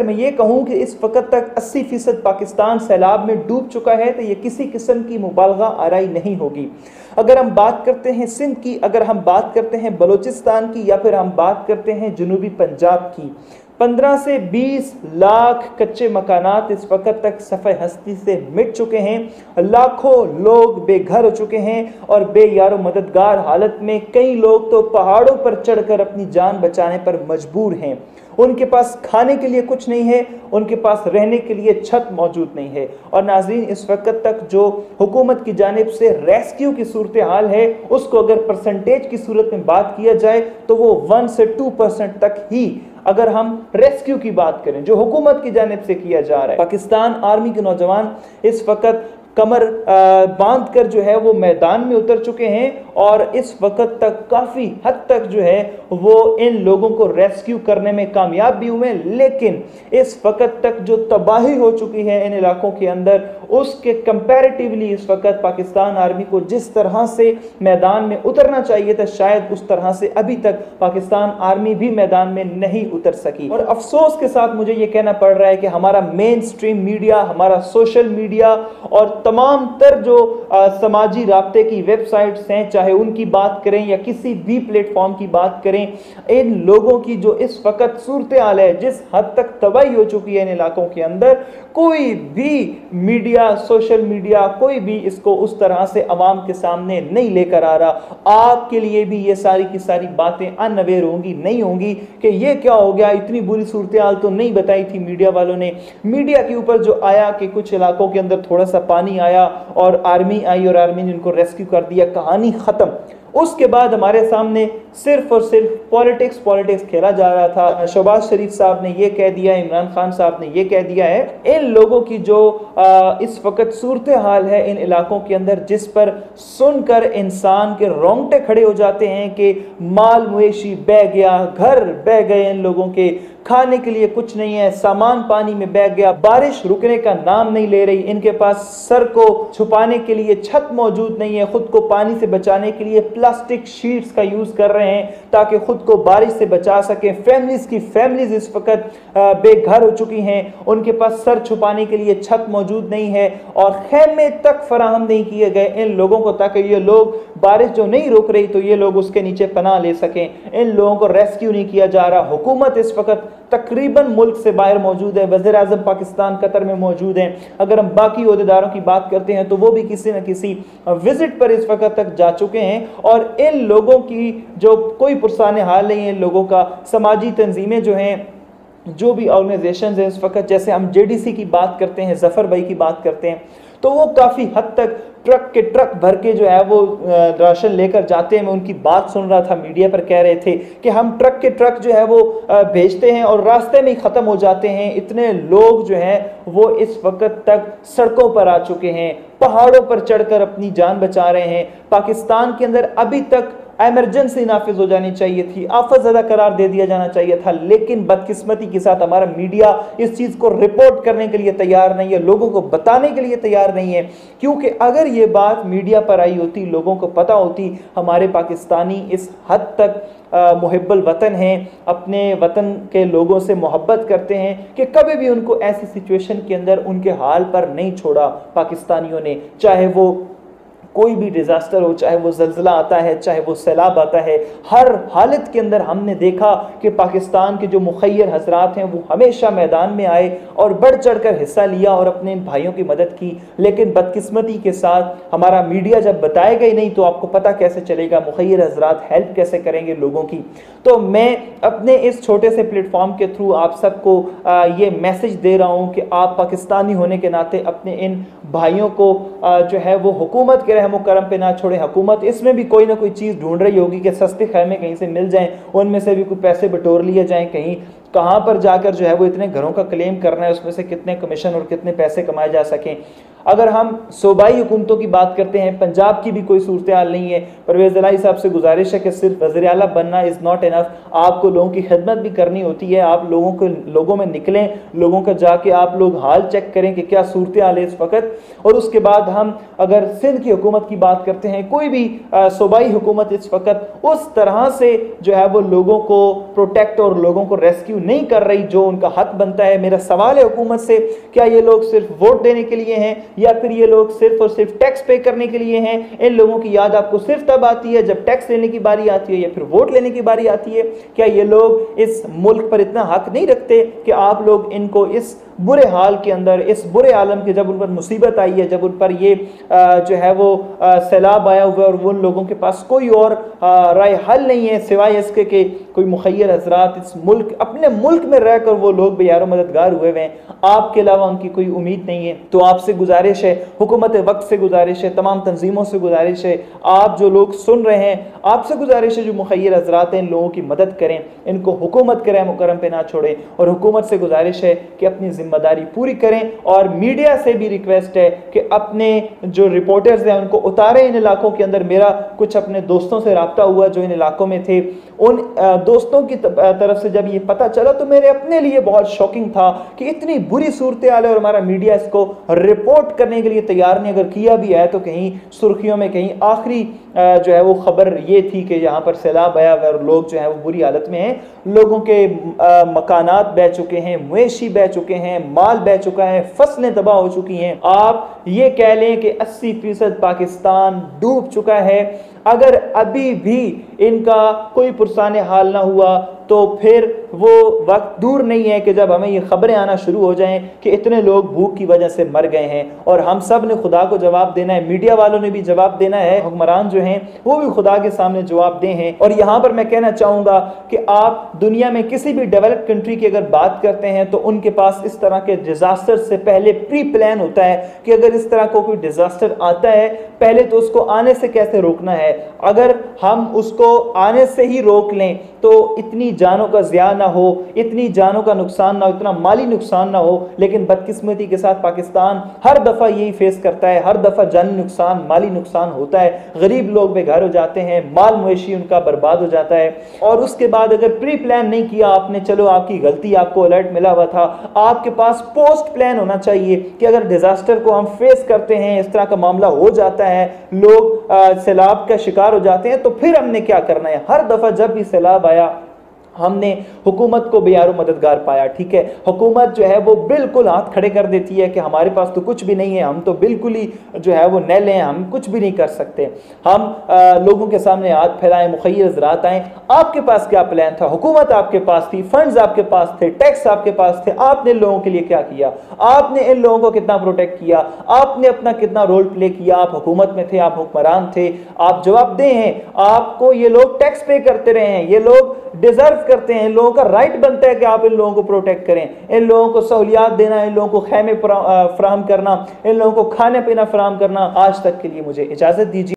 मैं ये कहूँ कि इस वक्त तक 80% पाकिस्तान सैलाब में डूब चुका है तो ये किसी किस्म की मुबालगा आराई नहीं होगी। अगर हम बात करते हैं सिंध की, अगर हम बात करते हैं बलूचिस्तान की, या फिर हम बात करते हैं जनूबी पंजाब की, 15 से 20 लाख कच्चे मकानात इस वक्त तक सफ़े हस्ती से मिट चुके हैं। लाखों लोग बेघर हो चुके हैं और बेयारो मददगार हालत में कई लोग तो पहाड़ों पर चढ़कर अपनी जान बचाने पर मजबूर हैं। उनके पास खाने के लिए कुछ नहीं है, उनके पास रहने के लिए छत मौजूद नहीं है। और नाज़रीन, इस वक्त तक जो हुकूमत की जानिब से रेस्क्यू की सूरत हाल है उसको अगर परसेंटेज की सूरत में बात किया जाए तो वो 1 से 2% तक ही, अगर हम रेस्क्यू की बात करें जो हुकूमत की जानिब से किया जा रहा है। पाकिस्तान आर्मी के नौजवान इस वक्त कमर बांध कर जो है वो मैदान में उतर चुके हैं और इस वक्त तक काफ़ी हद तक जो है वो इन लोगों को रेस्क्यू करने में कामयाब भी हुए। लेकिन इस वक्त तक जो तबाही हो चुकी है इन इलाकों के अंदर, उसके कंपैरेटिवली इस वक्त पाकिस्तान आर्मी को जिस तरह से मैदान में उतरना चाहिए था, शायद उस तरह से अभी तक पाकिस्तान आर्मी भी मैदान में नहीं उतर सकी। और अफसोस के साथ मुझे ये कहना पड़ रहा है कि हमारा मेन स्ट्रीम मीडिया, हमारा सोशल मीडिया और तमाम तर जो समाजी राब्ते की वेबसाइट्स हैं, चाहे उनकी बात करें या किसी भी प्लेटफॉर्म की बात करें, इन लोगों की जो इस वक्त सूरत हाल है, जिस हद तक तबाही हो चुकी है इन इलाकों के अंदर, कोई भी मीडिया, सोशल मीडिया, कोई भी इसको उस तरह से अवाम के सामने नहीं लेकर आ रहा। आपके लिए भी ये सारी की सारी बातें अनअवेयर होंगी, नहीं होंगी कि ये क्या हो गया, इतनी बुरी सूरत हाल तो नहीं बताई थी मीडिया वालों ने। मीडिया के ऊपर जो आया कि कुछ इलाकों के अंदर थोड़ा सा पानी आया और आर्मी आई और आर्मी ने उनको रेस्क्यू कर दिया, कहानी खत्म। उसके बाद हमारे सामने सिर्फ और सिर्फ पॉलिटिक्स खेला जा रहा था। शहबाज शरीफ साहब ने ये कह दिया, इमरान खान साहब ने ये कह दिया है। इन लोगों की जो इस वक्त सूरत हाल है इन इलाकों के अंदर, जिस पर सुनकर इंसान के रोंगटे खड़े हो जाते हैं कि माल मवेशी बह गया, घर बह गए, इन लोगों के खाने के लिए कुछ नहीं है, सामान पानी में बह गया, बारिश रुकने का नाम नहीं ले रही, इनके पास सर को छुपाने के लिए छत मौजूद नहीं है, खुद को पानी से बचाने के लिए प्लास्टिक शीट्स का यूज कर रहे हैं ताकि खुद को बारिश से बचा सके। फैमिलीज इस वक्त बेघर हो चुकी हैं, उनके पास सर छुपाने के लिए छत मौजूद नहीं है और खेमे तक फराहम नहीं किए गए इन लोगों को ताकि ये लोग, बारिश जो नहीं रुक रही तो ये लोग उसके नीचे पनाह ले सकें। इन लोगों को रेस्क्यू नहीं किया जा रहा। हुकूमत इस वक्त तकरीबन मुल्क से बाहर मौजूद है, वज़ीर आज़म पाकिस्तान कतर में मौजूद हैं। अगर हम बाकी ओहदेदारों की बात करते हैं तो वो भी किसी न किसी विजिट पर इस वक्त तक जा चुके हैं और इन लोगों की जो कोई पुरसाने हाल नहीं है, इन लोगों का समाजी तंजीमें जो हैं, जो भी ऑर्गेनाइजेशन हैं इस वक्त, जैसे हम JDC की बात करते हैं, जफर भाई की बात करते हैं, तो वो काफ़ी हद तक ट्रक के ट्रक भर के जो है वो राशन लेकर जाते हैं। मैं उनकी बात सुन रहा था, मीडिया पर कह रहे थे कि हम ट्रक के ट्रक जो है वो भेजते हैं और रास्ते में ही ख़त्म हो जाते हैं। इतने लोग जो हैं वो इस वक्त तक सड़कों पर आ चुके हैं, पहाड़ों पर चढ़कर अपनी जान बचा रहे हैं। पाकिस्तान के अंदर अभी तक एमरजेंसी नाफिज हो जानी चाहिए थी, आफत ज़दा करार दे दिया जाना चाहिए था, लेकिन बदकिस्मती के साथ हमारा मीडिया इस चीज़ को रिपोर्ट करने के लिए तैयार नहीं है, लोगों को बताने के लिए तैयार नहीं है। क्योंकि अगर ये बात मीडिया पर आई होती, लोगों को पता होती हमारे पाकिस्तानी इस हद तक मुहिब्बुल वतन हैं, अपने वतन के लोगों से मोहब्बत करते हैं कि कभी भी उनको ऐसी सिचुएशन के अंदर उनके हाल पर नहीं छोड़ा पाकिस्तानियों ने। चाहे वो कोई भी डिज़ास्टर हो, चाहे वो ज़ल्ज़ला आता है, चाहे वो सैलाब आता है, हर हालत के अंदर हमने देखा कि पाकिस्तान के जो मुखय्यर हज़रात हैं वो हमेशा मैदान में आए और बढ़ चढ़ कर हिस्सा लिया और अपने भाइयों की मदद की। लेकिन बदकिस्मती के साथ हमारा मीडिया जब बताएगा ही नहीं तो आपको पता कैसे चलेगा मुखय्यर हज़रात हेल्प कैसे करेंगे लोगों की। तो मैं अपने इस छोटे से प्लेटफॉर्म के थ्रू आप सबको ये मैसेज दे रहा हूँ कि आप पाकिस्तानी होने के नाते अपने इन भाइयों को जो है वो हुकूमत के रहमो करम पे ना छोड़े। हुकूमत इसमें भी कोई ना कोई चीज़ ढूंढ रही होगी कि सस्ते खैमे कहीं से मिल जाएं, उनमें से भी कुछ पैसे बटोर लिए जाएं, कहीं कहाँ पर जाकर जो है वो इतने घरों का क्लेम करना है, उसमें से कितने कमीशन और कितने पैसे कमाए जा सकें। अगर हम सूबाई हुकूमतों की बात करते हैं, पंजाब की भी कोई सूरत हाल नहीं है। परवेज़ इलाही साहब से गुजारिश है कि सिर्फ वज़ीर आला बनना इज़ नॉट इनफ, आपको लोगों की खिदमत भी करनी होती है। आप लोगों में निकलें, लोगों का जाके आप लोग हाल चेक करें कि क्या सूरत हाल है इस वक्त। और उसके बाद हम अगर सिंध की हुकूमत की बात करते हैं, कोई भी सूबाई हुकूमत इस वक्त उस तरह से जो है वो लोगों को प्रोटेक्ट और लोगों को रेस्क्यू नहीं कर रही जो उनका हक बनता है। मेरा सवाल है हुकूमत से, क्या ये लोग सिर्फ वोट देने के लिए हैं या फिर ये लोग सिर्फ और सिर्फ टैक्स पे करने के लिए हैं? इन लोगों की याद आपको सिर्फ तब आती है जब टैक्स लेने की बारी आती है या फिर वोट लेने की बारी आती है। क्या ये लोग इस मुल्क पर इतना हक नहीं रखते कि आप लोग इनको इस बुरे हाल के अंदर, इस बुरे आलम के, जब उन पर मुसीबत आई है, जब उन पर ये जो है वो सैलाब आया हुआ है और उन लोगों के पास कोई और राय हल नहीं है सिवाय इसके कि कोई मुखय्यर हजरात इस मुल्क, अपने मुल्क में रहकर वो लोग बेयारो मददगार हुए हैं, आपके अलावा उनकी कोई उम्मीद नहीं है। तो आपसे गुजारिश है, हुकूमत वक्त से गुजारिश है, तमाम तंजीमों से गुजारिश है, आप जो लोग सुन रहे हैं आपसे गुजारिश है, जो मुखय्यर हजरात हैं इन लोगों की मदद करें, इनको हुकूमत करें, मुकरम पे ना छोड़ें। और हुकूमत से गुजारिश है कि अपनी जिम्मेदारी पूरी करें। और मीडिया से भी रिक्वेस्ट है कि अपने जो रिपोर्टर्स हैं उनको उतारें इन इलाकों के अंदर। मेरा कुछ अपने दोस्तों से रब्ता हुआ जो इन इलाकों में थे, उन दोस्तों की तरफ से जब ये पता चला तो मेरे अपने लिए बहुत शॉकिंग था कि इतनी बुरी सूरत हाल है और हमारा मीडिया इसको रिपोर्ट करने के लिए तैयार नहीं। अगर किया भी है तो कहीं सुर्खियों में, कहीं आखिरी जो है वो खबर ये थी कि यहाँ पर सैलाब आया और लोग जो है वो बुरी हालत में हैं, लोगों के मकानात बह चुके हैं, मवेशी बह चुके हैं, माल बह चुका है, फसलें तबाह हो चुकी हैं। आप ये कह लें कि 80% पाकिस्तान डूब चुका है। अगर अभी भी इनका कोई पुरसाने हाल ना हुआ तो फिर वो वक्त दूर नहीं है कि जब हमें ये खबरें आना शुरू हो जाएं कि इतने लोग भूख की वजह से मर गए हैं। और हम सब ने खुदा को जवाब देना है, मीडिया वालों ने भी जवाब देना है, हुक्मरान जो हैं वो भी खुदा के सामने जवाब दे हैं। और यहाँ पर मैं कहना चाहूँगा कि आप दुनिया में किसी भी डेवलप्ड कंट्री की अगर बात करते हैं तो उनके पास इस तरह के डिजास्टर से पहले प्री प्लान होता है कि अगर इस तरह का कोई डिजास्टर आता है पहले तो उसको आने से कैसे रोकना है। अगर हम उसको आने से ही रोक लें तो इतनी जानों का ज़िया ना हो, इतनी जानों का नुकसान ना हो, इतना माली नुकसान ना हो। लेकिन बदकिस्मती के साथ पाकिस्तान हर दफ़ा यही फेस करता है, हर दफ़ा जानी नुकसान, माली नुकसान होता है, गरीब लोग बेघर हो जाते हैं, माल मवेशी उनका बर्बाद हो जाता है। और उसके बाद अगर प्री प्लान नहीं किया आपने, चलो आपकी गलती, आपको अलर्ट मिला हुआ था, आपके पास पोस्ट प्लान होना चाहिए कि अगर डिजास्टर को हम फेस करते हैं, इस तरह का मामला हो जाता है, लोग सैलाब का शिकार हो जाते हैं, तो फिर हमने क्या करना है। हर दफ़ा जब भी सैलाब आया हमने हुकूमत को बेयारो मददगार पाया, ठीक है। हुकूमत जो है वो बिल्कुल हाथ खड़े कर देती है कि हमारे पास तो कुछ भी नहीं है, हम तो बिल्कुल ही जो है वो नैले हैं, हम कुछ भी नहीं कर सकते। हम लोगों के सामने हाथ फैलाएं, मुखय्यर हज़रात आएँ, आपके पास क्या प्लान था? हुकूमत आपके पास थी, फंड्स आपके पास थे, टैक्स आपके पास थे, आपने इन लोगों के लिए क्या किया? आपने इन लोगों को कितना प्रोटेक्ट किया? आपने अपना कितना रोल प्ले किया? आप हुकूमत में थे, आप हुक्मरान थे, आप जवाबदेह हैं। आपको ये लोग टैक्स पे करते रहे हैं, ये लोग डिजर्व करते हैं, इन लोगों का राइट बनता है कि आप इन लोगों को प्रोटेक्ट करें, इन लोगों को सहूलियात देना, इन लोगों को खैमे फराहम करना, इन लोगों को खाने पीना फराहम करना। आज तक के लिए मुझे इजाजत दीजिए।